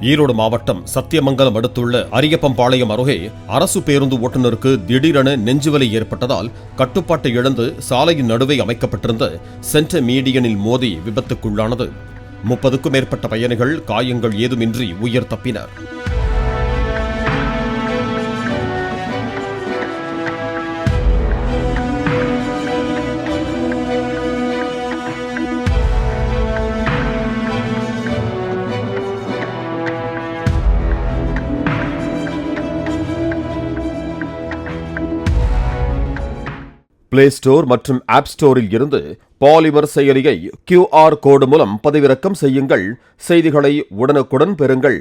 ஈரோடு மாவட்டம் சத்தியமங்கலம் அடுத்துள்ள அரியப்பம்பாளையம் அருகே அரசு பேருந்து ஓட்டுநருக்கு திடீரென நெஞ்சுவலி ஏற்பட்டதால் கட்டுப்பாட்டை இழந்து சாலையின் நடுவே அமைக்கப்பட்டிருந்த சென்டர் மீடியனில் மோதி விபத்துக்குள்ளானது. 30க்கும் மேற்பட்ட பயணிகள் காயங்கள் ஏதுமின்றி உயிர் தப்பினர். பிளே ஸ்டோர் மற்றும் ஆப் ஸ்டோரில் இருந்து பாலிமர் செயலியை QR கோடு மூலம் பதிவிறக்கம் செய்யுங்கள். செய்திகளை உடனுக்குடன் பெறுங்கள்.